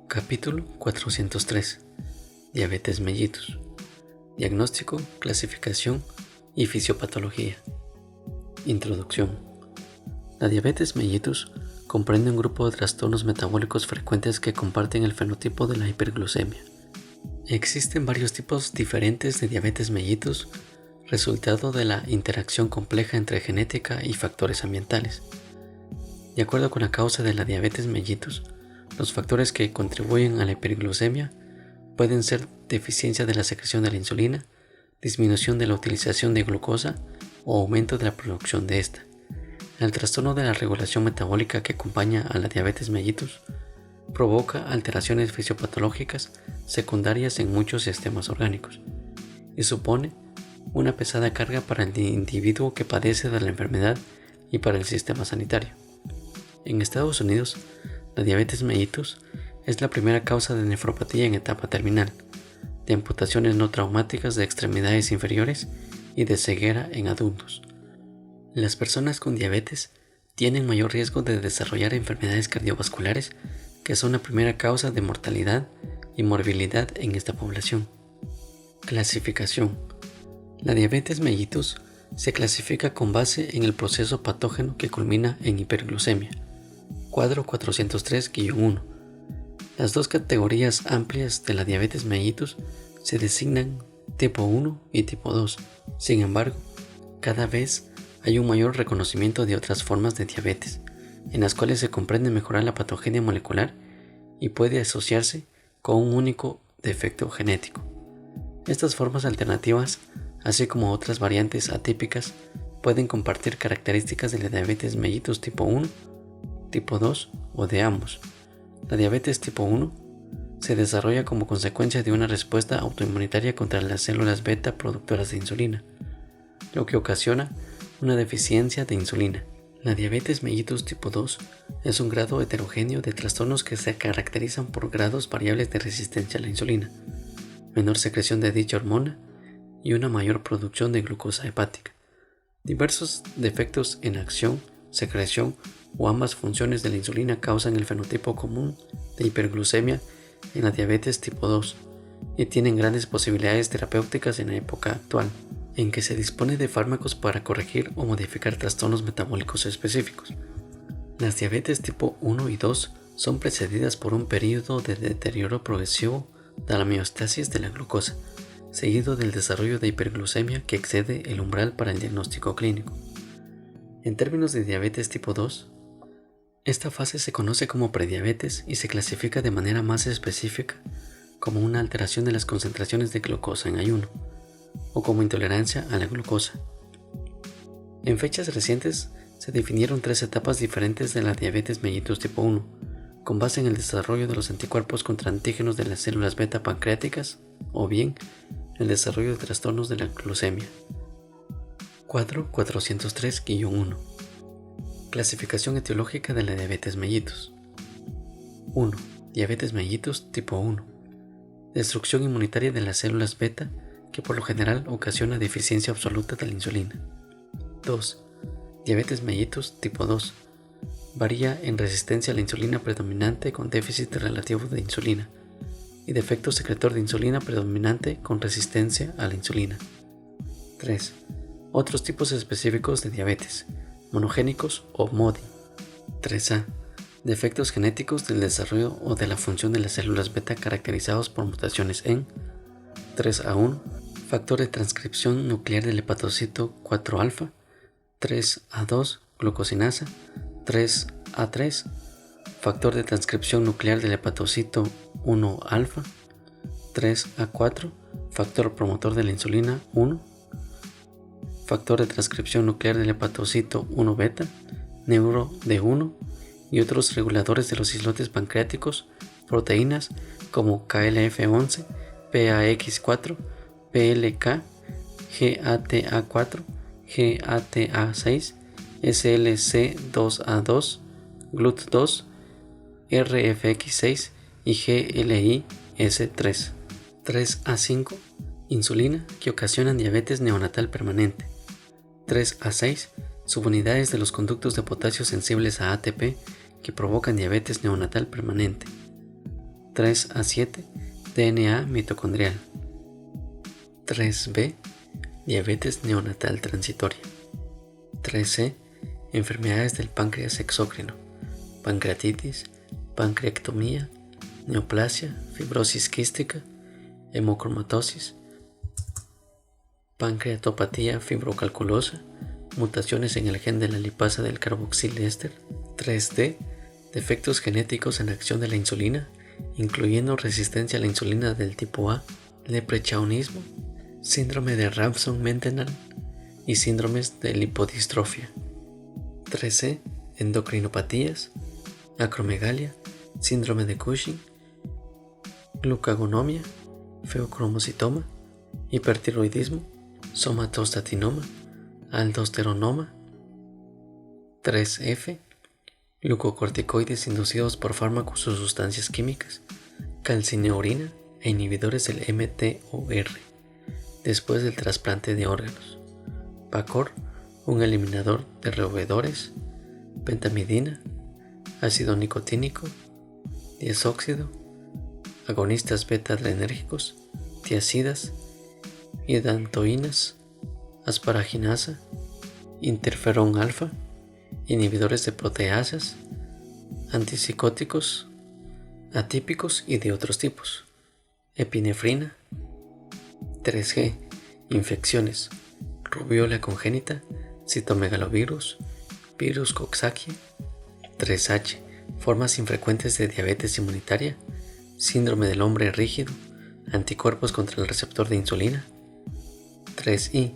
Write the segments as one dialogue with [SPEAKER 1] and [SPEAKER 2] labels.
[SPEAKER 1] Capítulo 403. Diabetes mellitus. Diagnóstico, clasificación y fisiopatología. Introducción. La diabetes mellitus comprende un grupo de trastornos metabólicos frecuentes que comparten el fenotipo de la hiperglucemia. Existen varios tipos diferentes de diabetes mellitus, resultado de la interacción compleja entre genética y factores ambientales. De acuerdo con la causa de la diabetes mellitus, los factores que contribuyen a la hiperglucemia pueden ser deficiencia de la secreción de la insulina, disminución de la utilización de glucosa o aumento de la producción de esta. El trastorno de la regulación metabólica que acompaña a la diabetes mellitus provoca alteraciones fisiopatológicas secundarias en muchos sistemas orgánicos y supone una pesada carga para el individuo que padece de la enfermedad y para el sistema sanitario. En Estados Unidos, la diabetes mellitus es la primera causa de nefropatía en etapa terminal, de amputaciones no traumáticas de extremidades inferiores y de ceguera en adultos. Las personas con diabetes tienen mayor riesgo de desarrollar enfermedades cardiovasculares, que son la primera causa de mortalidad y morbilidad en esta población. Clasificación. La diabetes mellitus se clasifica con base en el proceso patógeno que culmina en hiperglucemia. Cuadro 403-1. Las dos categorías amplias de la diabetes mellitus se designan tipo 1 y tipo 2. Sin embargo, cada vez hay un mayor reconocimiento de otras formas de diabetes, en las cuales se comprende mejorar la patogenia molecular y puede asociarse con un único defecto genético. Estas formas alternativas, así como otras variantes atípicas, pueden compartir características de la diabetes mellitus tipo 1, tipo 2 o de ambos. La diabetes tipo 1 se desarrolla como consecuencia de una respuesta autoinmunitaria contra las células beta productoras de insulina, lo que ocasiona una deficiencia de insulina. La diabetes mellitus tipo 2 es un grado heterogéneo de trastornos que se caracterizan por grados variables de resistencia a la insulina, menor secreción de dicha hormona y una mayor producción de glucosa hepática. Diversos defectos en acción, secreción o ambas funciones de la insulina causan el fenotipo común de hiperglucemia en la diabetes tipo 2 y tienen grandes posibilidades terapéuticas en la época actual, en que se dispone de fármacos para corregir o modificar trastornos metabólicos específicos. Las diabetes tipo 1 y 2 son precedidas por un periodo de deterioro progresivo de la homeostasis de la glucosa, seguido del desarrollo de hiperglucemia que excede el umbral para el diagnóstico clínico. En términos de diabetes tipo 2, esta fase se conoce como prediabetes y se clasifica de manera más específica como una alteración de las concentraciones de glucosa en ayuno o como intolerancia a la glucosa. En fechas recientes se definieron tres etapas diferentes de la diabetes mellitus tipo 1, con base en el desarrollo de los anticuerpos contra antígenos de las células beta pancreáticas o bien el desarrollo de trastornos de la glucemia. Cuadro 403-1. Clasificación etiológica de la diabetes mellitus. 1. Diabetes mellitus tipo 1. Destrucción inmunitaria de las células beta que por lo general ocasiona deficiencia absoluta de la insulina. 2. Diabetes mellitus tipo 2. Varía en resistencia a la insulina predominante con déficit relativo de insulina y defecto secretor de insulina predominante con resistencia a la insulina. 3. Otros tipos específicos de diabetes, monogénicos o MODY. 3A. Defectos genéticos del desarrollo o de la función de las células beta caracterizados por mutaciones en 3A1, factor de transcripción nuclear del hepatocito 4-alfa, 3A2, glucosinasa, 3A3, factor de transcripción nuclear del hepatocito 1-alfa, 3A4, factor promotor de la insulina 1, factor de transcripción nuclear del hepatocito 1-beta, neuro D1 y otros reguladores de los islotes pancreáticos, proteínas como KLF11, PAX4, PLK, GATA4, GATA6, SLC2A2, GLUT2, RFX6 y GLIS3. 3A5, insulina que ocasionan diabetes neonatal permanente. 3A6, subunidades de los conductos de potasio sensibles a ATP que provocan diabetes neonatal permanente. 3A7, DNA mitocondrial. 3B, diabetes neonatal transitoria. 3C, enfermedades del páncreas exócrino, pancreatitis, pancreectomía, neoplasia, fibrosis quística, hemocromatosis, pancreatopatía fibrocalculosa, mutaciones en el gen de la lipasa del carboxil éster. 3D, defectos genéticos en acción de la insulina, incluyendo resistencia a la insulina del tipo A, leprechaunismo, síndrome de Rabson-Mendenhall y síndromes de lipodistrofia. 3C, endocrinopatías, acromegalia, síndrome de Cushing, glucagonomia, feocromocitoma, hipertiroidismo, somatostatinoma, aldosteronoma. 3F, glucocorticoides inducidos por fármacos o sustancias químicas, calcineurina e inhibidores del mTOR después del trasplante de órganos. PACOR, un eliminador de roedores, pentamidina, ácido nicotínico, diazóxido, agonistas beta-adrenérgicos, tiazidas, hidantoínas, asparaginasa, interferón alfa, inhibidores de proteasas, antipsicóticos, atípicos y de otros tipos, epinefrina. 3G, infecciones, rubiola congénita, citomegalovirus, virus Coxsackie. 3H, formas infrecuentes de diabetes inmunitaria, síndrome del hombre rígido, anticuerpos contra el receptor de insulina. 3I,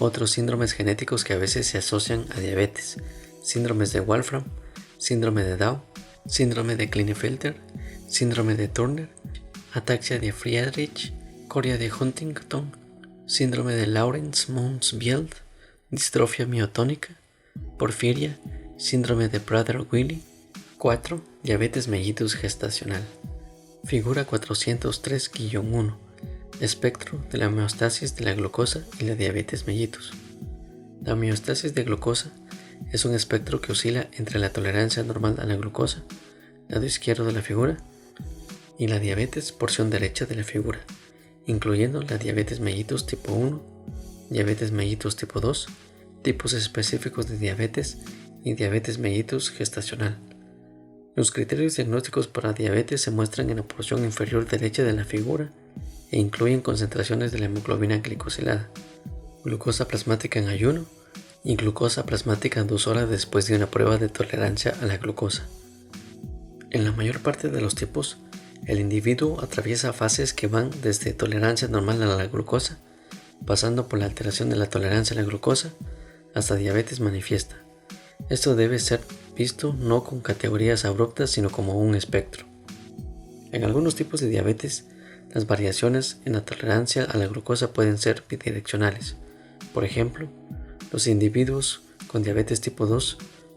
[SPEAKER 1] otros síndromes genéticos que a veces se asocian a diabetes, síndromes de Wolfram, síndrome de Down, síndrome de Klinefelter, síndrome de Turner, ataxia de Friedreich, coria de Huntington, síndrome de Lawrence-Mounts-Wield, distrofia miotónica, porfiria, síndrome de Prader-Willi. 4. Diabetes mellitus gestacional. Figura 403-1. Espectro de la homeostasis de la glucosa y la diabetes mellitus. La homeostasis de glucosa es un espectro que oscila entre la tolerancia normal a la glucosa, lado izquierdo de la figura, y la diabetes, porción derecha de la figura, incluyendo la diabetes mellitus tipo 1, diabetes mellitus tipo 2, tipos específicos de diabetes y diabetes mellitus gestacional. Los criterios diagnósticos para diabetes se muestran en la porción inferior derecha de la figura e incluyen concentraciones de la hemoglobina glicosilada, glucosa plasmática en ayuno y glucosa plasmática 2 horas después de una prueba de tolerancia a la glucosa. En la mayor parte de los tipos, el individuo atraviesa fases que van desde tolerancia normal a la glucosa, pasando por la alteración de la tolerancia a la glucosa, hasta diabetes manifiesta. Esto debe ser visto no con categorías abruptas, sino como un espectro. En algunos tipos de diabetes, las variaciones en la tolerancia a la glucosa pueden ser bidireccionales. Por ejemplo, los individuos con diabetes tipo 2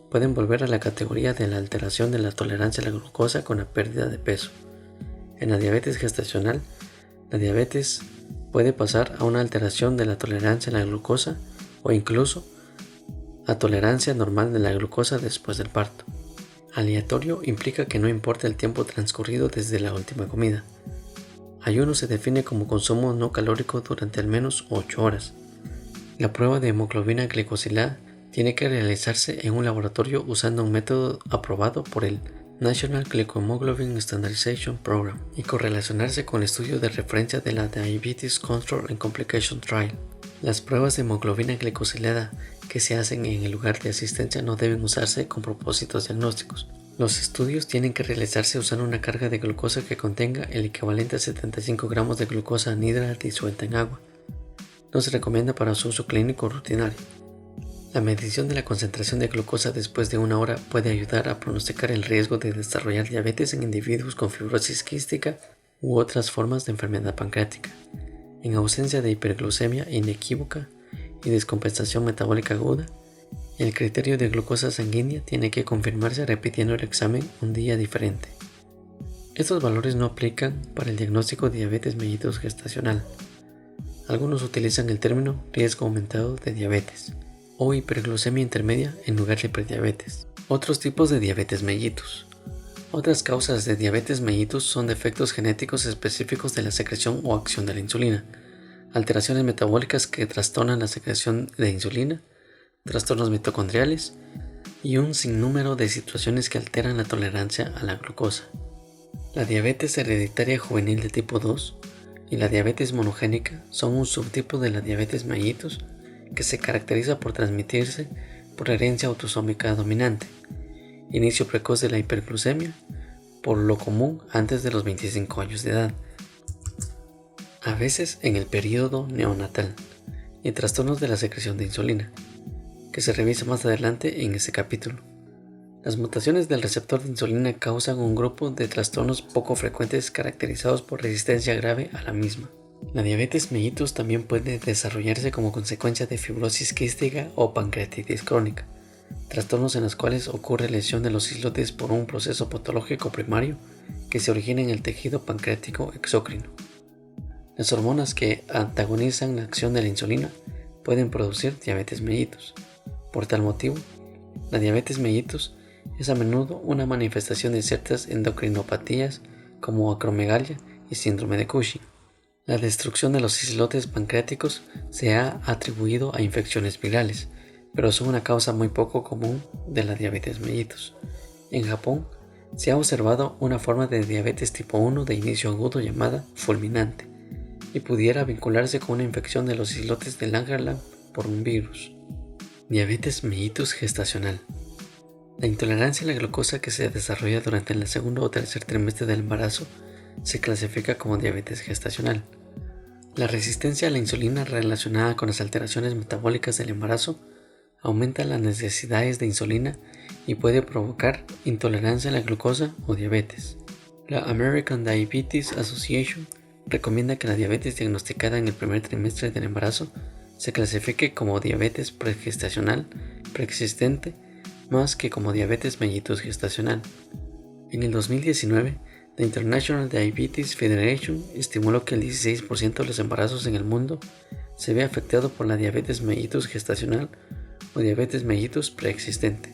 [SPEAKER 1] pueden volver a la categoría de la alteración de la tolerancia a la glucosa con la pérdida de peso. En la diabetes gestacional, la diabetes puede pasar a una alteración de la tolerancia a la glucosa o incluso a tolerancia normal de la glucosa después del parto. Aleatorio implica que no importa el tiempo transcurrido desde la última comida. Ayuno se define como consumo no calórico durante al menos 8 horas. La prueba de hemoglobina glicosilada tiene que realizarse en un laboratorio usando un método aprobado por el National Glycohemoglobin Standardization Program y correlacionarse con el estudio de referencia de la Diabetes Control and Complication Trial. Las pruebas de hemoglobina glicosilada que se hacen en el lugar de asistencia no deben usarse con propósitos diagnósticos. Los estudios tienen que realizarse usando una carga de glucosa que contenga el equivalente a 75 gramos de glucosa anhidra disuelta en agua. No se recomienda para su uso clínico rutinario. La medición de la concentración de glucosa después de 1 hora puede ayudar a pronosticar el riesgo de desarrollar diabetes en individuos con fibrosis quística u otras formas de enfermedad pancreática. En ausencia de hiperglucemia inequívoca y descompensación metabólica aguda, el criterio de glucosa sanguínea tiene que confirmarse repitiendo el examen un día diferente. Estos valores no aplican para el diagnóstico de diabetes mellitus gestacional. Algunos utilizan el término riesgo aumentado de diabetes o hiperglucemia intermedia en lugar de prediabetes. Otros tipos de diabetes mellitus. Otras causas de diabetes mellitus son defectos genéticos específicos de la secreción o acción de la insulina, alteraciones metabólicas que trastornan la secreción de insulina, trastornos mitocondriales y un sinnúmero de situaciones que alteran la tolerancia a la glucosa. La diabetes hereditaria juvenil de tipo 2 y la diabetes monogénica son un subtipo de la diabetes mellitus que se caracteriza por transmitirse por herencia autosómica dominante, inicio precoz de la hiperglucemia, por lo común antes de los 25 años de edad, a veces en el periodo neonatal, y trastornos de la secreción de insulina, que se revisa más adelante en ese capítulo. Las mutaciones del receptor de insulina causan un grupo de trastornos poco frecuentes caracterizados por resistencia grave a la misma. La diabetes mellitus también puede desarrollarse como consecuencia de fibrosis quística o pancreatitis crónica, trastornos en los cuales ocurre lesión de los islotes por un proceso patológico primario que se origina en el tejido pancreático exócrino. Las hormonas que antagonizan la acción de la insulina pueden producir diabetes mellitus. Por tal motivo, la diabetes mellitus es a menudo una manifestación de ciertas endocrinopatías como acromegalia y síndrome de Cushing. La destrucción de los islotes pancreáticos se ha atribuido a infecciones virales, pero son una causa muy poco común de la diabetes mellitus. En Japón, se ha observado una forma de diabetes tipo 1 de inicio agudo llamada fulminante, y pudiera vincularse con una infección de los islotes de Langerhans por un virus. Diabetes mellitus gestacional. La intolerancia a la glucosa que se desarrolla durante el segundo o tercer trimestre del embarazo se clasifica como diabetes gestacional. La resistencia a la insulina relacionada con las alteraciones metabólicas del embarazo aumenta las necesidades de insulina y puede provocar intolerancia a la glucosa o diabetes. La American Diabetes Association recomienda que la diabetes diagnosticada en el primer trimestre del embarazo se clasifique como diabetes pregestacional preexistente más que como diabetes mellitus gestacional. En el 2019, la International Diabetes Federation estimuló que el 16% de los embarazos en el mundo se ve afectado por la diabetes mellitus gestacional o diabetes mellitus preexistente.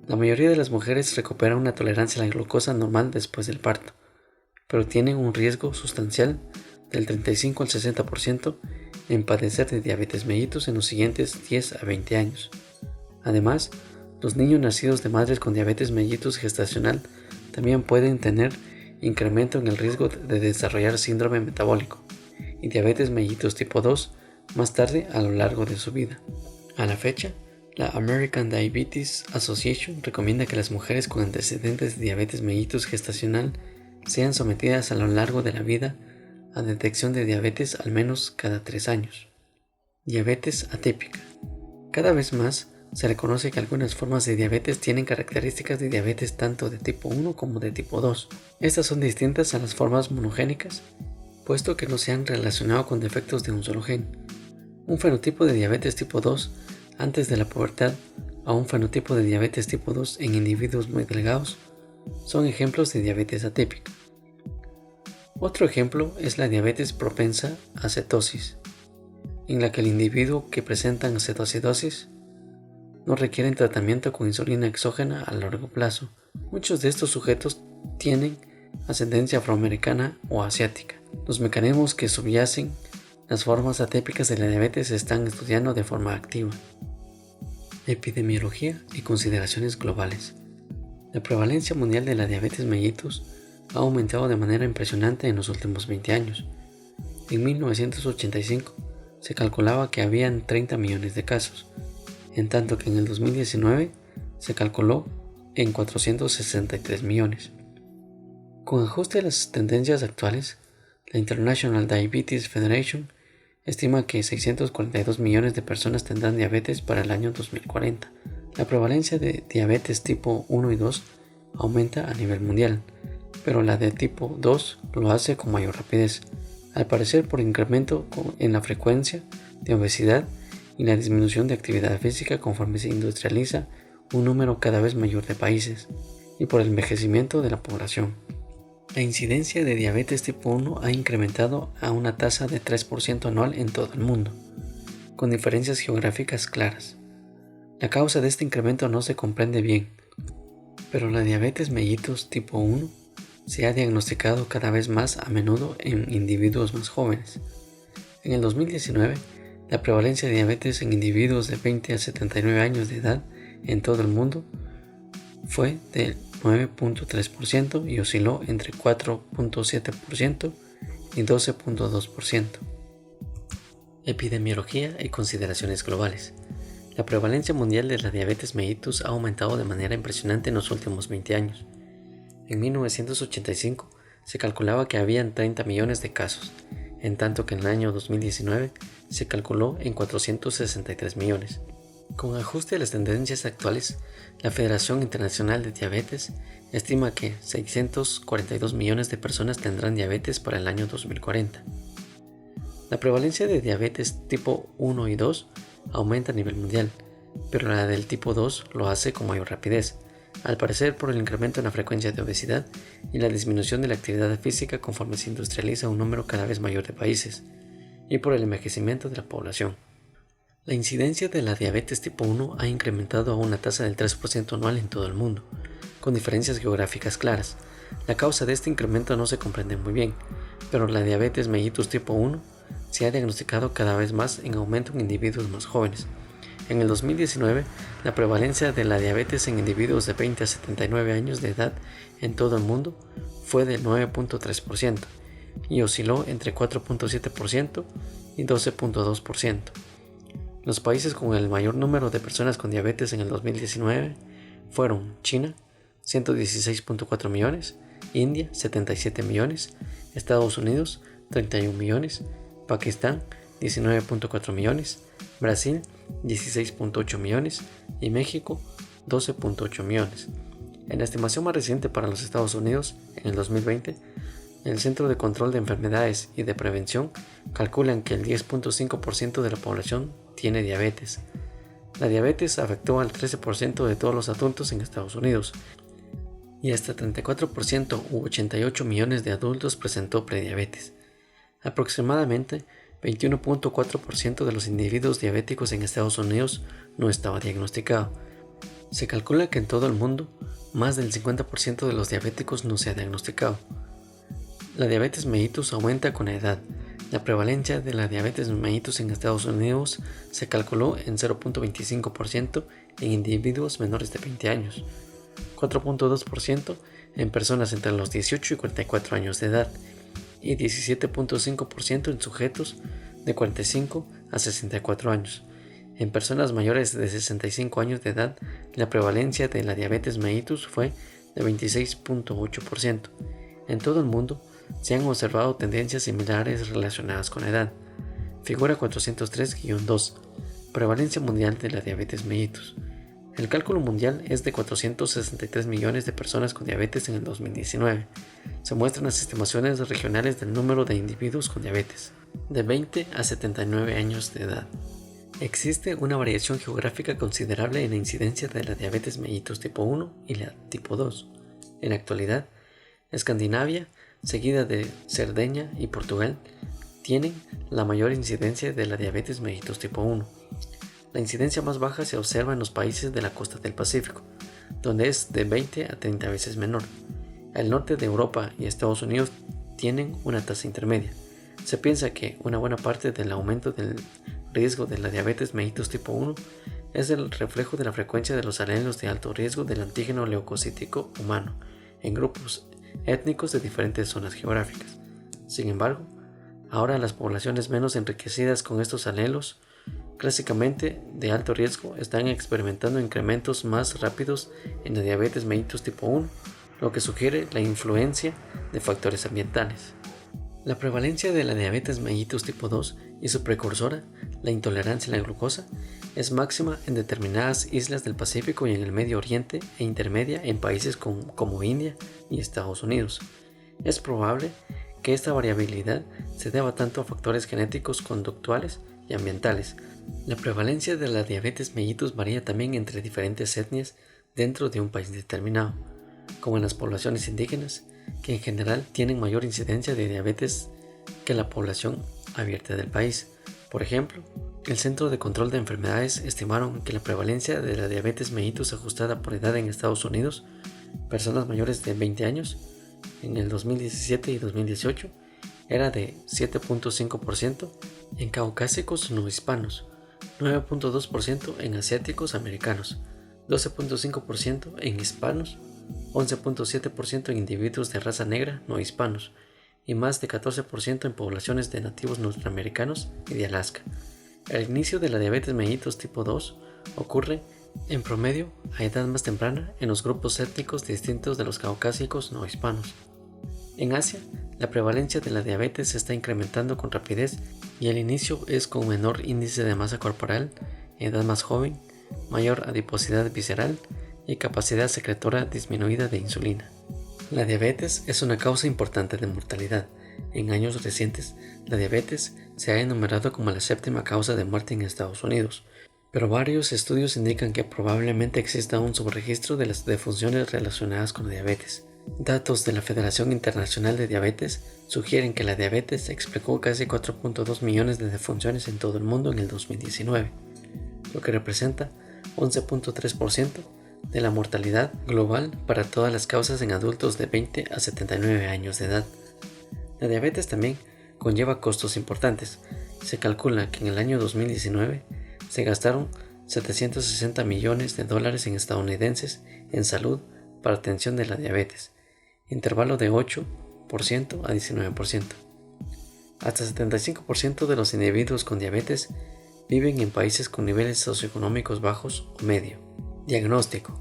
[SPEAKER 1] La mayoría de las mujeres recuperan una tolerancia a la glucosa normal después del parto, pero tienen un riesgo sustancial del 35 al 60% en padecer de diabetes mellitus en los siguientes 10 a 20 años. Además, los niños nacidos de madres con diabetes mellitus gestacional también pueden tener incremento en el riesgo de desarrollar síndrome metabólico y diabetes mellitus tipo 2 más tarde a lo largo de su vida. A la fecha, la American Diabetes Association recomienda que las mujeres con antecedentes de diabetes mellitus gestacional sean sometidas a lo largo de la vida a detección de diabetes al menos cada 3 años. Diabetes atípica. Cada vez más se reconoce que algunas formas de diabetes tienen características de diabetes tanto de tipo 1 como de tipo 2. Estas son distintas a las formas monogénicas, puesto que no se han relacionado con defectos de un solo gen. Un fenotipo de diabetes tipo 2 antes de la pubertad a un fenotipo de diabetes tipo 2 en individuos muy delgados son ejemplos de diabetes atípica. Otro ejemplo es la diabetes propensa a cetosis, en la que el individuo que presenta cetoacidosis no requieren tratamiento con insulina exógena a largo plazo. Muchos de estos sujetos tienen ascendencia afroamericana o asiática. Los mecanismos que subyacen las formas atípicas de la diabetes se están estudiando de forma activa. Epidemiología y consideraciones globales. La prevalencia mundial de la diabetes mellitus ha aumentado de manera impresionante en los últimos 20 años. En 1985 se calculaba que habían 30 millones de casos, en tanto que en el 2019 se calculó en 463 millones. Con ajuste a las tendencias actuales, la International Diabetes Federation estima que 642 millones de personas tendrán diabetes para el año 2040. La prevalencia de diabetes tipo 1 y 2 aumenta a nivel mundial, pero la de tipo 2 lo hace con mayor rapidez, al parecer por incremento en la frecuencia de obesidad y la disminución de actividad física conforme se industrializa un número cada vez mayor de países, y por el envejecimiento de la población. La incidencia de diabetes tipo 1 ha incrementado a una tasa de 3% anual en todo el mundo, con diferencias geográficas claras. La causa de este incremento no se comprende bien. Pero la diabetes mellitus tipo 1 se ha diagnosticado cada vez más a menudo en individuos más jóvenes. En el 2019, la prevalencia de diabetes en individuos de 20 a 79 años de edad en todo el mundo fue del 9.3% y osciló entre 4.7% y 12.2%. Epidemiología y consideraciones globales. La prevalencia mundial de la diabetes mellitus ha aumentado de manera impresionante en los últimos 20 años. En 1985 se calculaba que habían 30 millones de casos, en tanto que en el año 2019 se calculó en 463 millones. Con ajuste a las tendencias actuales, la Federación Internacional de Diabetes estima que 642 millones de personas tendrán diabetes para el año 2040. La prevalencia de diabetes tipo 1 y 2 aumenta a nivel mundial, pero la del tipo 2 lo hace con mayor rapidez, al parecer por el incremento en la frecuencia de obesidad y la disminución de la actividad física conforme se industrializa un número cada vez mayor de países, y por el envejecimiento de la población. La incidencia de la diabetes tipo 1 ha incrementado a una tasa del 3% anual en todo el mundo, con diferencias geográficas claras. La causa de este incremento no se comprende muy bien, pero la diabetes mellitus tipo 1 se ha diagnosticado cada vez más en aumento en individuos más jóvenes. En el 2019, la prevalencia de la diabetes en individuos de 20 a 79 años de edad en todo el mundo fue de 9.3% y osciló entre 4.7% y 12.2%. Los países con el mayor número de personas con diabetes en el 2019 fueron China, 116.4 millones, India, 77 millones, Estados Unidos, 31 millones, Pakistán, 19.4 millones, Brasil, 16.8 millones y México, 12.8 millones. En la estimación más reciente para los Estados Unidos, en el 2020, el Centro de Control de Enfermedades y de Prevención calculan que el 10.5% de la población tiene diabetes. La diabetes afectó al 13% de todos los adultos en Estados Unidos y hasta 34% u 88 millones de adultos presentó prediabetes. Aproximadamente 21.4% de los individuos diabéticos en Estados Unidos no estaba diagnosticado. Se calcula que en todo el mundo, más del 50% de los diabéticos no se ha diagnosticado. La diabetes mellitus aumenta con la edad. La prevalencia de la diabetes mellitus en Estados Unidos se calculó en 0.25% en individuos menores de 20 años, 4.2% en personas entre los 18 y 44 años de edad y 17.5% en sujetos de 45 a 64 años. En personas mayores de 65 años de edad, la prevalencia de la diabetes mellitus fue de 26.8%. En todo el mundo, se han observado tendencias similares relacionadas con la edad. Figura 403-2. Prevalencia mundial de la diabetes mellitus. El cálculo mundial es de 463 millones de personas con diabetes en el 2019. Se muestran las estimaciones regionales del número de individuos con diabetes, de 20 a 79 años de edad. Existe una variación geográfica considerable en la incidencia de la diabetes mellitus tipo 1 y la tipo 2. En la actualidad, Escandinavia, seguida de Cerdeña y Portugal, tienen la mayor incidencia de la diabetes mellitus tipo 1. La incidencia más baja se observa en los países de la costa del Pacífico, donde es de 20 a 30 veces menor. El norte de Europa y Estados Unidos tienen una tasa intermedia. Se piensa que una buena parte del aumento del riesgo de la diabetes mellitus tipo 1 es el reflejo de la frecuencia de los alelos de alto riesgo del antígeno leucocítico humano en grupos étnicos de diferentes zonas geográficas. Sin embargo, ahora las poblaciones menos enriquecidas con estos alelos clásicamente de alto riesgo están experimentando incrementos más rápidos en la diabetes mellitus tipo 1, lo que sugiere la influencia de factores ambientales. La prevalencia de la diabetes mellitus tipo 2 y su precursora, la intolerancia a la glucosa, es máxima en determinadas islas del Pacífico y en el Medio Oriente e intermedia en países como India y Estados Unidos. Es probable que esta variabilidad se deba tanto a factores genéticos, conductuales y ambientales. La prevalencia de la diabetes mellitus varía también entre diferentes etnias dentro de un país determinado, como en las poblaciones indígenas, que en general tienen mayor incidencia de diabetes que la población abierta del país. Por ejemplo, el Centro de Control de Enfermedades estimaron que la prevalencia de la diabetes mellitus ajustada por edad en Estados Unidos personas mayores de 20 años en el 2017 y 2018 era de 7.5% en caucásicos no hispanos, 9.2% en asiáticos americanos, 12.5% en hispanos, 11.7% en individuos de raza negra no hispanos y más de 14% en poblaciones de nativos norteamericanos y de Alaska. El inicio de la diabetes mellitus tipo 2 ocurre en promedio a edad más temprana en los grupos étnicos distintos de los caucásicos no hispanos. En Asia, la prevalencia de la diabetes se está incrementando con rapidez y el inicio es con menor índice de masa corporal, edad más joven, mayor adiposidad visceral y capacidad secretora disminuida de insulina. La diabetes es una causa importante de mortalidad. En años recientes, la diabetes se ha enumerado como la séptima causa de muerte en Estados Unidos, pero varios estudios indican que probablemente exista un subregistro de las defunciones relacionadas con la diabetes. Datos de la Federación Internacional de Diabetes sugieren que la diabetes explicó casi 4.2 millones de defunciones en todo el mundo en el 2019, lo que representa 11.3% de la mortalidad global para todas las causas en adultos de 20 a 79 años de edad. La diabetes también conlleva costos importantes. Se calcula que en el año 2019 se gastaron $760 millones en estadounidenses en salud para atención de la diabetes, intervalo de 8% a 19%. Hasta 75% de los individuos con diabetes viven en países con niveles socioeconómicos bajos o medio. Diagnóstico.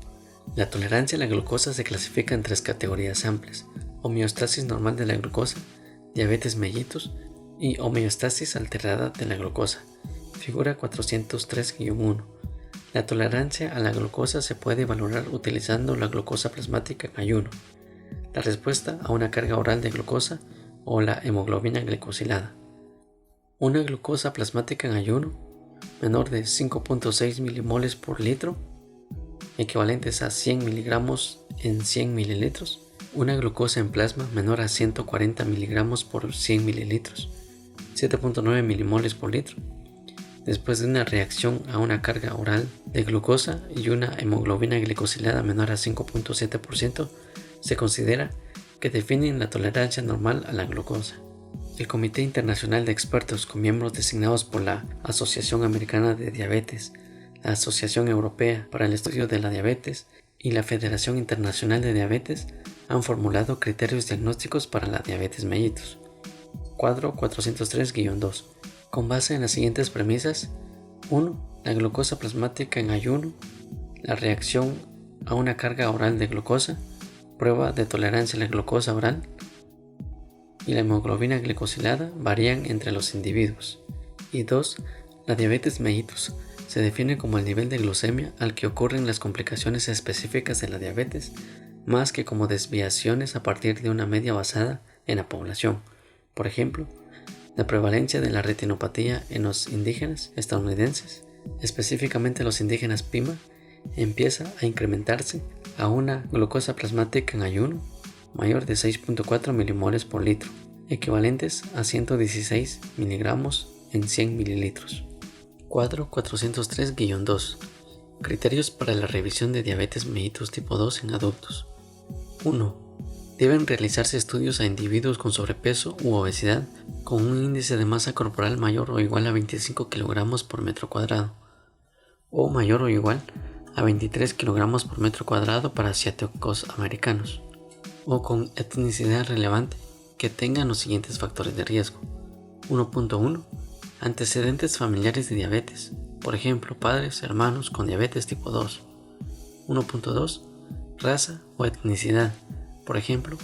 [SPEAKER 1] La tolerancia a la glucosa se clasifica en 3 categorías amplias: homeostasis normal de la glucosa, diabetes mellitus y homeostasis alterada de la glucosa. Figura 403-1. La tolerancia a la glucosa se puede valorar utilizando la glucosa plasmática en ayuno, la respuesta a una carga oral de glucosa o la hemoglobina glicosilada. Una glucosa plasmática en ayuno menor de 5.6 milimoles por litro, equivalentes a 100 miligramos en 100 mililitros. Una glucosa en plasma menor a 140 miligramos por 100 mililitros, 7.9 milimoles por litro. Después de una reacción a una carga oral de glucosa y una hemoglobina glicosilada menor a 5.7%, se considera que definen la tolerancia normal a la glucosa. El Comité Internacional de Expertos, con miembros designados por la Asociación Americana de Diabetes, la Asociación Europea para el Estudio de la Diabetes y la Federación Internacional de Diabetes, han formulado criterios diagnósticos para la diabetes mellitus. Cuadro 403-2. Con base en las siguientes premisas: 1. La glucosa plasmática en ayuno, la reacción a una carga oral de glucosa, prueba de tolerancia a la glucosa oral y la hemoglobina glicosilada varían entre los individuos. Y 2. La diabetes mellitus se define como el nivel de glucemia al que ocurren las complicaciones específicas de la diabetes, más que como desviaciones a partir de una media basada en la población. Por ejemplo, la prevalencia de la retinopatía en los indígenas estadounidenses, específicamente los indígenas Pima, empieza a incrementarse a una glucosa plasmática en ayuno mayor de 6.4 milimoles por litro, equivalentes a 116 miligramos en 100 mililitros. Cuadro 403-2. Criterios para la revisión de diabetes mellitus tipo 2 en adultos. 1. Deben realizarse estudios a individuos con sobrepeso u obesidad con un índice de masa corporal mayor o igual a 25 kilogramos por metro cuadrado, o mayor o igual a 23 kilogramos por metro cuadrado para asiáticos americanos, o con etnicidad relevante que tengan los siguientes factores de riesgo. 1.1. Antecedentes familiares de diabetes, por ejemplo, padres, hermanos con diabetes tipo 2. 1.2. Raza o etnicidad, por ejemplo,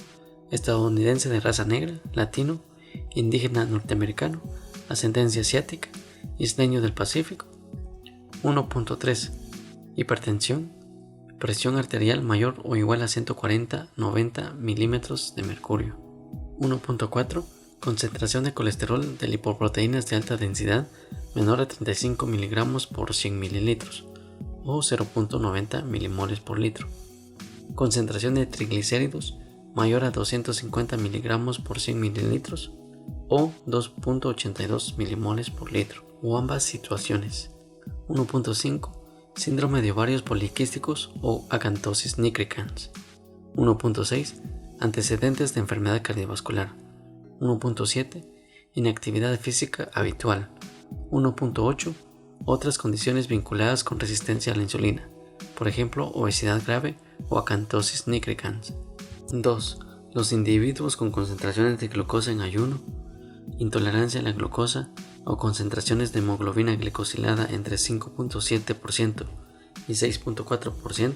[SPEAKER 1] estadounidense de raza negra, latino, indígena norteamericano, ascendencia asiática, isleño del Pacífico. 1.3. Hipertensión, presión arterial mayor o igual a 140-90 milímetros de mercurio. 1.4. Concentración de colesterol de lipoproteínas de alta densidad menor a 35 miligramos por 100 mililitros o 0.90 milimoles por litro. Concentración de triglicéridos mayor a 250 miligramos por 100 mililitros o 2.82 milimoles por litro, o ambas situaciones. 1.5. Síndrome de ovarios poliquísticos o acantosis nigricans. 1.6 Antecedentes de enfermedad cardiovascular. 1.7 Inactividad física habitual. 1.8 Otras condiciones vinculadas con resistencia a la insulina, por ejemplo, obesidad grave o acantosis nigricans. 2. Los individuos con concentraciones de glucosa en ayuno, intolerancia a la glucosa o concentraciones de hemoglobina glicosilada entre 5.7% y 6.4%,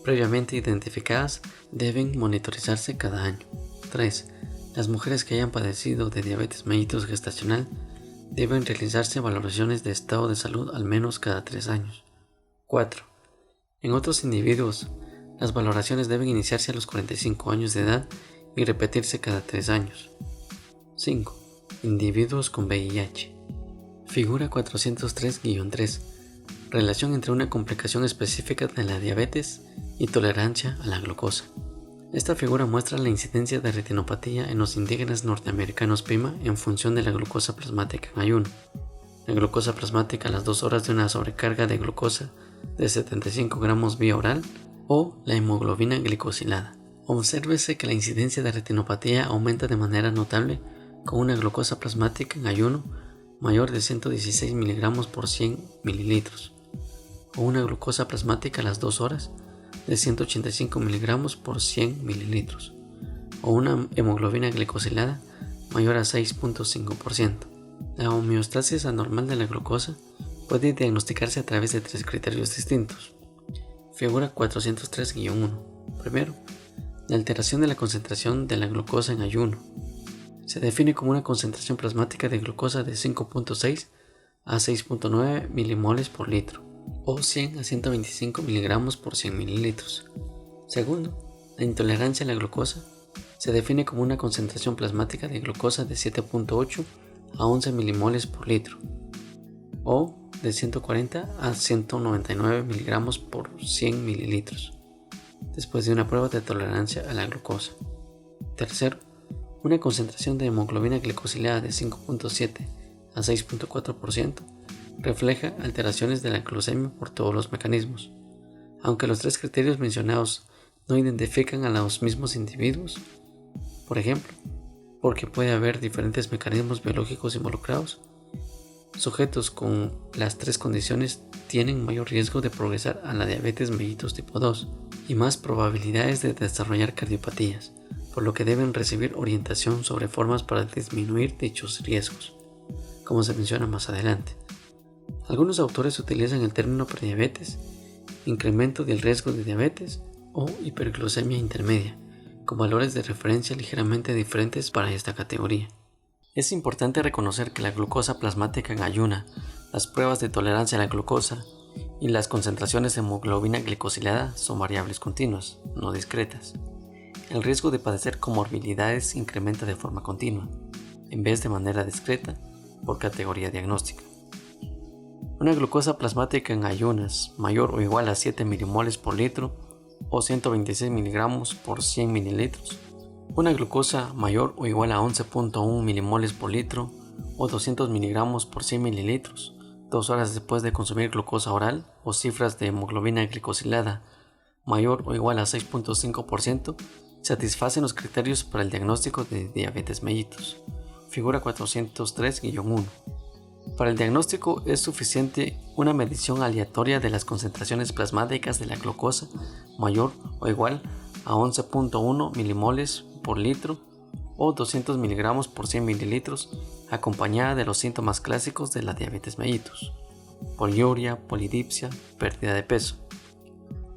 [SPEAKER 1] previamente identificadas, deben monitorizarse cada año. 3. Las mujeres que hayan padecido de diabetes mellitus gestacional deben realizarse valoraciones de estado de salud al menos cada 3 años. 4. En otros individuos, las valoraciones deben iniciarse a los 45 años de edad y repetirse cada 3 años. 5. Individuos con VIH. Figura 403-3. Relación entre una complicación específica de la diabetes y tolerancia a la glucosa. Esta figura muestra la incidencia de retinopatía en los indígenas norteamericanos Pima en función de la glucosa plasmática en ayuno. La glucosa plasmática a las 2 horas de una sobrecarga de glucosa de 75 gramos vía oral o la hemoglobina glicosilada. Obsérvese que la incidencia de retinopatía aumenta de manera notable con una glucosa plasmática en ayuno mayor de 116 mg por 100 ml o una glucosa plasmática a las 2 horas de 185 mg por 100 ml o una hemoglobina glicosilada mayor a 6.5%. La homeostasis anormal de la glucosa puede diagnosticarse a través de 3 criterios distintos. Figura 403-1. Primero, la alteración de la concentración de la glucosa en ayuno. Se define como una concentración plasmática de glucosa de 5.6 a 6.9 milimoles por litro o 100 a 125 miligramos por 100 mililitros. Segundo, la intolerancia a la glucosa se define como una concentración plasmática de glucosa de 7.8 a 11 milimoles por litro o de 140 a 199 miligramos por 100 mililitros después de una prueba de tolerancia a la glucosa. Tercero, una concentración de hemoglobina glicosilada de 5.7 a 6.4% refleja alteraciones de la glucemia por todos los mecanismos. Aunque los 3 criterios mencionados no identifican a los mismos individuos, por ejemplo, porque puede haber diferentes mecanismos biológicos involucrados, sujetos con las 3 condiciones tienen mayor riesgo de progresar a la diabetes mellitus tipo 2 y más probabilidades de desarrollar cardiopatías, por lo que deben recibir orientación sobre formas para disminuir dichos riesgos, como se menciona más adelante. Algunos autores utilizan el término prediabetes, incremento del riesgo de diabetes o hiperglucemia intermedia, con valores de referencia ligeramente diferentes para esta categoría. Es importante reconocer que la glucosa plasmática en ayuna, las pruebas de tolerancia a la glucosa y las concentraciones de hemoglobina glicosilada son variables continuas, no discretas. El riesgo de padecer comorbilidades incrementa de forma continua, en vez de manera discreta, por categoría diagnóstica. Una glucosa plasmática en ayunas mayor o igual a 7 milimoles por litro o 126 miligramos por 100 mililitros. Una glucosa mayor o igual a 11.1 milimoles por litro o 200 miligramos por 100 mililitros 2 horas después de consumir glucosa oral o cifras de hemoglobina glicosilada mayor o igual a 6.5% satisfacen los criterios para el diagnóstico de diabetes mellitus. Figura 403-1. Para el diagnóstico es suficiente una medición aleatoria de las concentraciones plasmáticas de la glucosa mayor o igual a 11.1 milimoles por litro o 200 miligramos por 100 mililitros, acompañada de los síntomas clásicos de la diabetes mellitus: poliuria, polidipsia, pérdida de peso.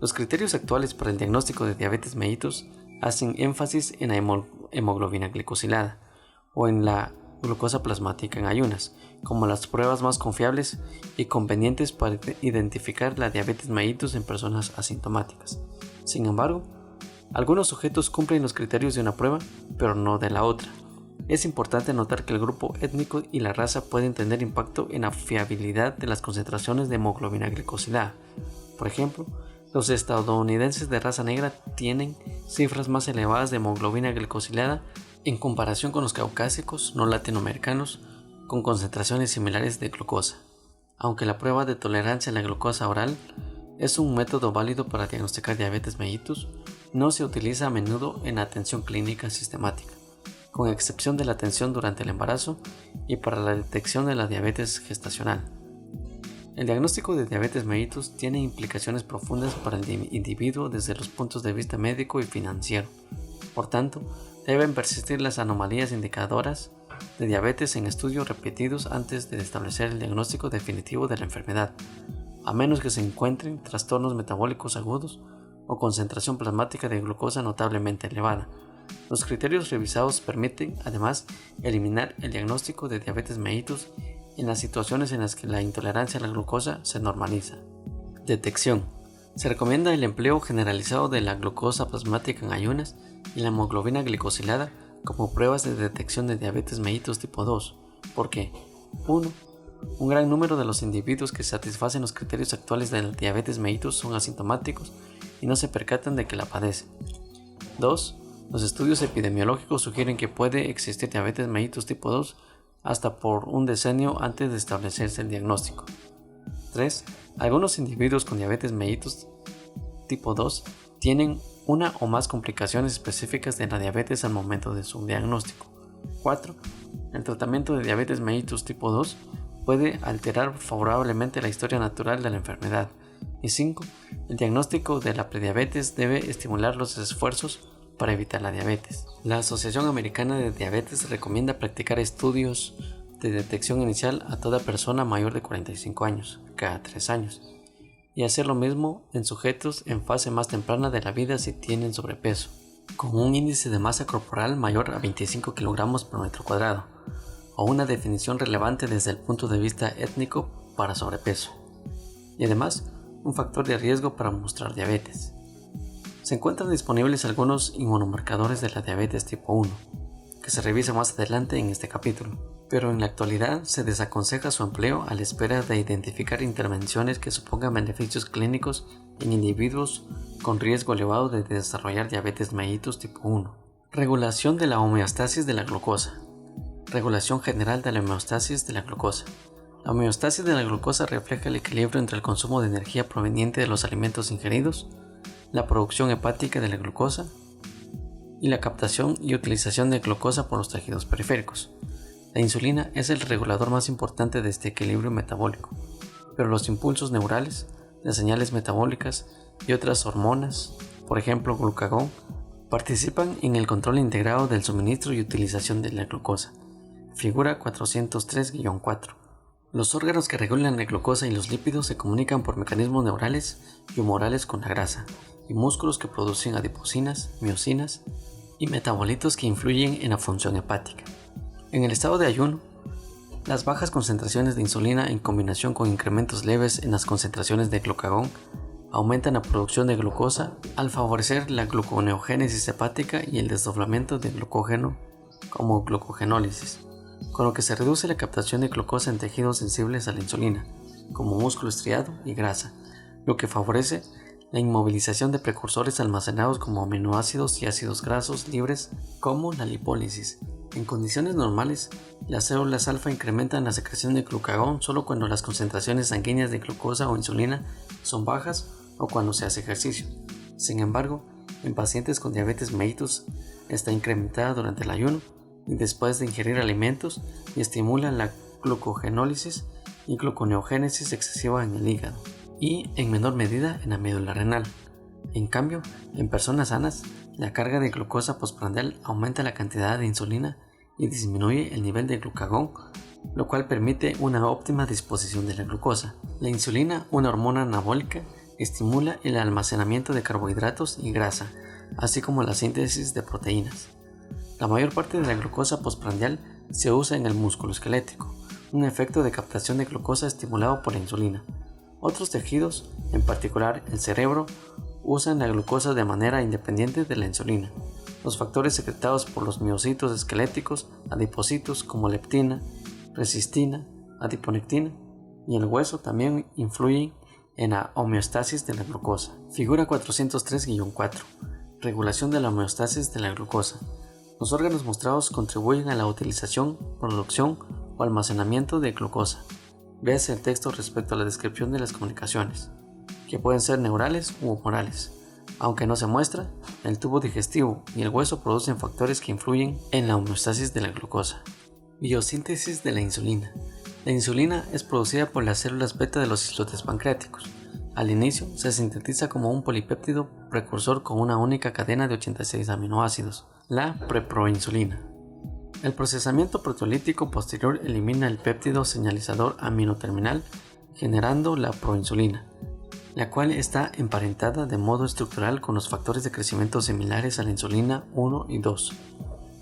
[SPEAKER 1] Los criterios actuales para el diagnóstico de diabetes mellitus hacen énfasis en la hemoglobina glicosilada o en la glucosa plasmática en ayunas, como las pruebas más confiables y convenientes para identificar la diabetes mellitus en personas asintomáticas. Sin embargo, algunos sujetos cumplen los criterios de una prueba, pero no de la otra. Es importante notar que el grupo étnico y la raza pueden tener impacto en la fiabilidad de las concentraciones de hemoglobina glicosilada. Por ejemplo, los estadounidenses de raza negra tienen cifras más elevadas de hemoglobina glicosilada en comparación con los caucásicos no latinoamericanos con concentraciones similares de glucosa. Aunque la prueba de tolerancia a la glucosa oral es un método válido para diagnosticar diabetes mellitus, no se utiliza a menudo en atención clínica sistemática, con excepción de la atención durante el embarazo y para la detección de la diabetes gestacional. El diagnóstico de diabetes mellitus tiene implicaciones profundas para el individuo desde los puntos de vista médico y financiero. Por tanto, deben persistir las anomalías indicadoras de diabetes en estudios repetidos antes de establecer el diagnóstico definitivo de la enfermedad, a menos que se encuentren trastornos metabólicos agudos o concentración plasmática de glucosa notablemente elevada. Los criterios revisados permiten, además, eliminar el diagnóstico de diabetes mellitus en las situaciones en las que la intolerancia a la glucosa se normaliza. Detección. Se recomienda el empleo generalizado de la glucosa plasmática en ayunas y la hemoglobina glicosilada como pruebas de detección de diabetes mellitus tipo 2, porque 1. Un gran número de los individuos que satisfacen los criterios actuales de la diabetes mellitus son asintomáticos y no se percatan de que la padecen. 2. Los estudios epidemiológicos sugieren que puede existir diabetes mellitus tipo 2 hasta por un decenio antes de establecerse el diagnóstico. 3. Algunos individuos con diabetes mellitus tipo 2 tienen una o más complicaciones específicas de la diabetes al momento de su diagnóstico. 4. El tratamiento de diabetes mellitus tipo 2 puede alterar favorablemente la historia natural de la enfermedad. Y 5. El diagnóstico de la prediabetes debe estimular los esfuerzos para evitar la diabetes. La Asociación Americana de Diabetes recomienda practicar estudios de detección inicial a toda persona mayor de 45 años, cada 3 años, y hacer lo mismo en sujetos en fase más temprana de la vida si tienen sobrepeso, con un índice de masa corporal mayor a 25 kg por metro cuadrado, o una definición relevante desde el punto de vista étnico para sobrepeso, y además un factor de riesgo para mostrar diabetes. Se encuentran disponibles algunos inmunomarcadores de la diabetes tipo 1, que se revisa más adelante en este capítulo, pero en la actualidad se desaconseja su empleo a la espera de identificar intervenciones que supongan beneficios clínicos en individuos con riesgo elevado de desarrollar diabetes mellitus tipo 1. Regulación de la homeostasis de la glucosa. Regulación general de la homeostasis de la glucosa. La homeostasis de la glucosa refleja el equilibrio entre el consumo de energía proveniente de los alimentos ingeridos, la producción hepática de la glucosa y la captación y utilización de glucosa por los tejidos periféricos. La insulina es el regulador más importante de este equilibrio metabólico, pero los impulsos neurales, las señales metabólicas y otras hormonas, por ejemplo glucagón, participan en el control integrado del suministro y utilización de la glucosa. Figura 403-4. Los órganos que regulan la glucosa y los lípidos se comunican por mecanismos neurales y humorales con la grasa, y músculos que producen adiposinas, miocinas y metabolitos que influyen en la función hepática. En el estado de ayuno, las bajas concentraciones de insulina en combinación con incrementos leves en las concentraciones de glucagón aumentan la producción de glucosa al favorecer la gluconeogénesis hepática y el desdoblamiento de glucógeno como glucogenólisis, con lo que se reduce la captación de glucosa en tejidos sensibles a la insulina, como músculo estriado y grasa, lo que favorece la inmovilización de precursores almacenados como aminoácidos y ácidos grasos libres como la lipólisis. En condiciones normales, las células alfa incrementan la secreción de glucagón solo cuando las concentraciones sanguíneas de glucosa o insulina son bajas o cuando se hace ejercicio. Sin embargo, en pacientes con diabetes mellitus está incrementada durante el ayuno y después de ingerir alimentos y estimula la glucogenólisis y gluconeogénesis excesiva en el hígado y en menor medida en la médula renal. En cambio, en personas sanas, la carga de glucosa postprandial aumenta la cantidad de insulina y disminuye el nivel de glucagón, lo cual permite una óptima disposición de la glucosa. La insulina, una hormona anabólica, estimula el almacenamiento de carbohidratos y grasa, así como la síntesis de proteínas. La mayor parte de la glucosa postprandial se usa en el músculo esquelético, un efecto de captación de glucosa estimulado por la insulina. Otros tejidos, en particular el cerebro, usan la glucosa de manera independiente de la insulina. Los factores secretados por los miocitos esqueléticos, adipocitos como leptina, resistina, adiponectina y el hueso también influyen en la homeostasis de la glucosa. Figura 403-4. Regulación de la homeostasis de la glucosa. Los órganos mostrados contribuyen a la utilización, producción o almacenamiento de glucosa. Véase el texto respecto a la descripción de las comunicaciones, que pueden ser neurales u humorales. Aunque no se muestra, el tubo digestivo y el hueso producen factores que influyen en la homeostasis de la glucosa. Biosíntesis de la insulina. La insulina es producida por las células beta de los islotes pancreáticos. Al inicio se sintetiza como un polipéptido precursor con una única cadena de 86 aminoácidos, la preproinsulina. El procesamiento proteolítico posterior elimina el péptido señalizador aminoterminal, generando la proinsulina, la cual está emparentada de modo estructural con los factores de crecimiento similares a la insulina 1 y 2,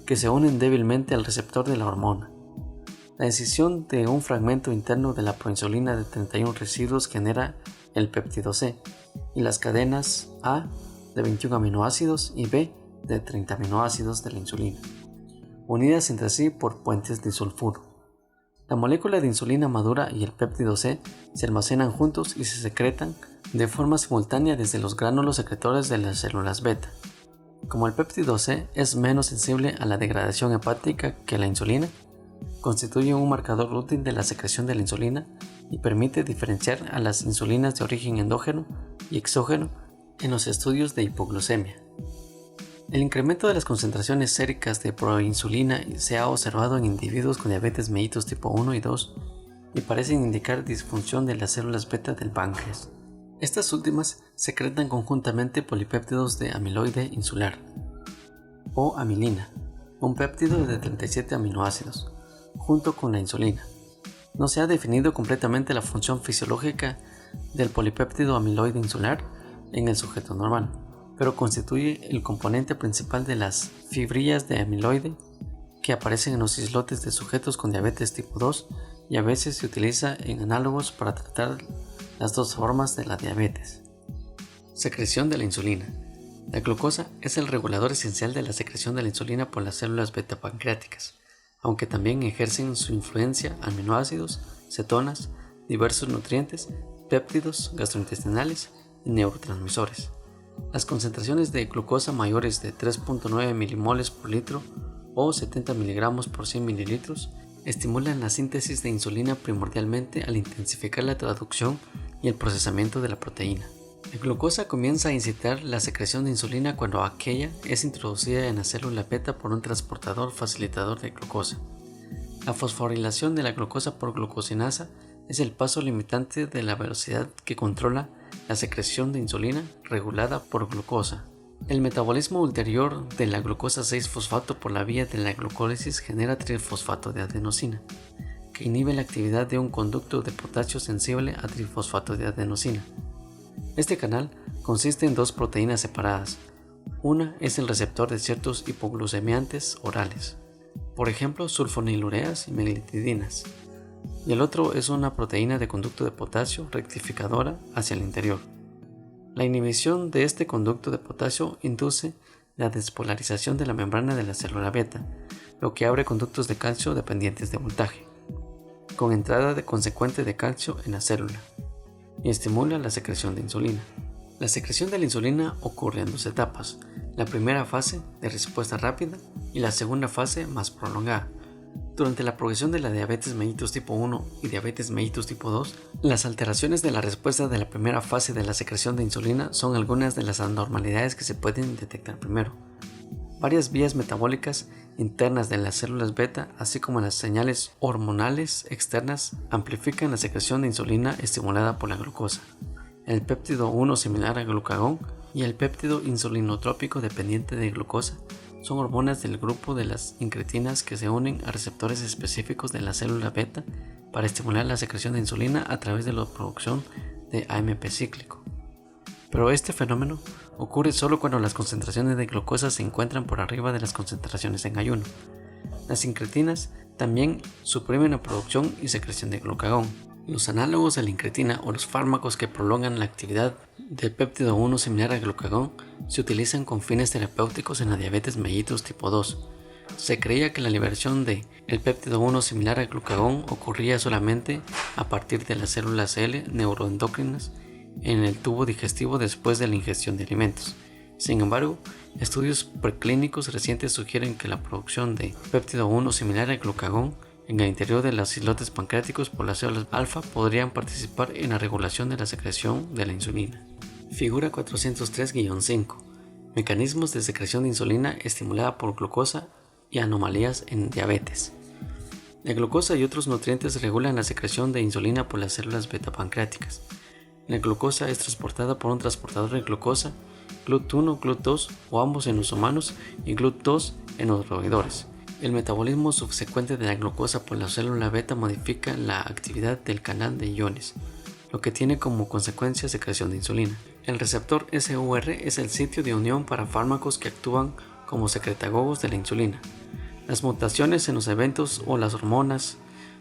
[SPEAKER 1] que se unen débilmente al receptor de la hormona. La escisión de un fragmento interno de la proinsulina de 31 residuos genera el péptido C y las cadenas A de 21 aminoácidos y B de 30 aminoácidos de la insulina, unidas entre sí por puentes disulfuro. La molécula de insulina madura y el péptido C se almacenan juntos y se secretan de forma simultánea desde los gránulos secretores de las células beta. Como el péptido C es menos sensible a la degradación hepática que la insulina, constituye un marcador útil de la secreción de la insulina y permite diferenciar a las insulinas de origen endógeno y exógeno en los estudios de hipoglucemia. El incremento de las concentraciones séricas de proinsulina se ha observado en individuos con diabetes mellitus tipo 1 y 2 y parecen indicar disfunción de las células beta del páncreas. Estas últimas secretan conjuntamente polipéptidos de amiloide insular o amilina, un péptido de 37 aminoácidos, junto con la insulina. No se ha definido completamente la función fisiológica del polipéptido amiloide insular en el sujeto normal, pero constituye el componente principal de las fibrillas de amiloide que aparecen en los islotes de sujetos con diabetes tipo 2 y a veces se utiliza en análogos para tratar las dos formas de la diabetes. Secreción de la insulina. La glucosa es el regulador esencial de la secreción de la insulina por las células beta pancreáticas, aunque también ejercen su influencia aminoácidos, cetonas, diversos nutrientes, péptidos gastrointestinales y neurotransmisores. Las concentraciones de glucosa mayores de 3.9 milimoles por litro o 70 miligramos por 100 mililitros estimulan la síntesis de insulina primordialmente al intensificar la traducción y el procesamiento de la proteína. La glucosa comienza a incitar la secreción de insulina cuando aquella es introducida en la célula beta por un transportador facilitador de glucosa. La fosforilación de la glucosa por glucosinasa es el paso limitante de la velocidad que controla la secreción de insulina regulada por glucosa. El metabolismo ulterior de la glucosa 6-fosfato por la vía de la glucólisis genera trifosfato de adenosina, que inhibe la actividad de un conducto de potasio sensible a trifosfato de adenosina. Este canal consiste en dos proteínas separadas. Una es el receptor de ciertos hipoglucemiantes orales, por ejemplo sulfonilureas y meglitidinas, y el otro es una proteína de conducto de potasio rectificadora hacia el interior. La inhibición de este conducto de potasio induce la despolarización de la membrana de la célula beta, lo que abre conductos de calcio dependientes de voltaje, con entrada consecuente de calcio en la célula, y estimula la secreción de insulina. La secreción de la insulina ocurre en dos etapas, la primera fase de respuesta rápida y la segunda fase más prolongada. Durante la progresión de la diabetes mellitus tipo 1 y diabetes mellitus tipo 2, las alteraciones de la respuesta de la primera fase de la secreción de insulina son algunas de las anormalidades que se pueden detectar primero. Varias vías metabólicas internas de las células beta, así como las señales hormonales externas, amplifican la secreción de insulina estimulada por la glucosa. El péptido 1 similar al glucagón y el péptido insulinotrópico dependiente de glucosa son hormonas del grupo de las incretinas que se unen a receptores específicos de la célula beta para estimular la secreción de insulina a través de la producción de AMP cíclico. Pero este fenómeno ocurre solo cuando las concentraciones de glucosa se encuentran por arriba de las concentraciones en ayuno. Las incretinas también suprimen la producción y secreción de glucagón. Los análogos de la incretina o los fármacos que prolongan la actividad del péptido 1 similar al glucagón se utilizan con fines terapéuticos en la diabetes mellitus tipo 2. Se creía que la liberación de el péptido 1 similar al glucagón ocurría solamente a partir de las células L neuroendocrinas en el tubo digestivo después de la ingestión de alimentos. Sin embargo, estudios preclínicos recientes sugieren que la producción de péptido 1 similar al glucagón en el interior de los islotes pancreáticos por las células alfa podrían participar en la regulación de la secreción de la insulina. Figura 403-5. Mecanismos de secreción de insulina estimulada por glucosa y anomalías en diabetes. La glucosa y otros nutrientes regulan la secreción de insulina por las células beta pancreáticas. La glucosa es transportada por un transportador de glucosa, GLUT1, GLUT2 o ambos en los humanos y GLUT2 en los roedores. El metabolismo subsecuente de la glucosa por la célula beta modifica la actividad del canal de iones, lo que tiene como consecuencia secreción de insulina. El receptor SUR es el sitio de unión para fármacos que actúan como secretagogos de la insulina. Las mutaciones en los eventos o las hormonas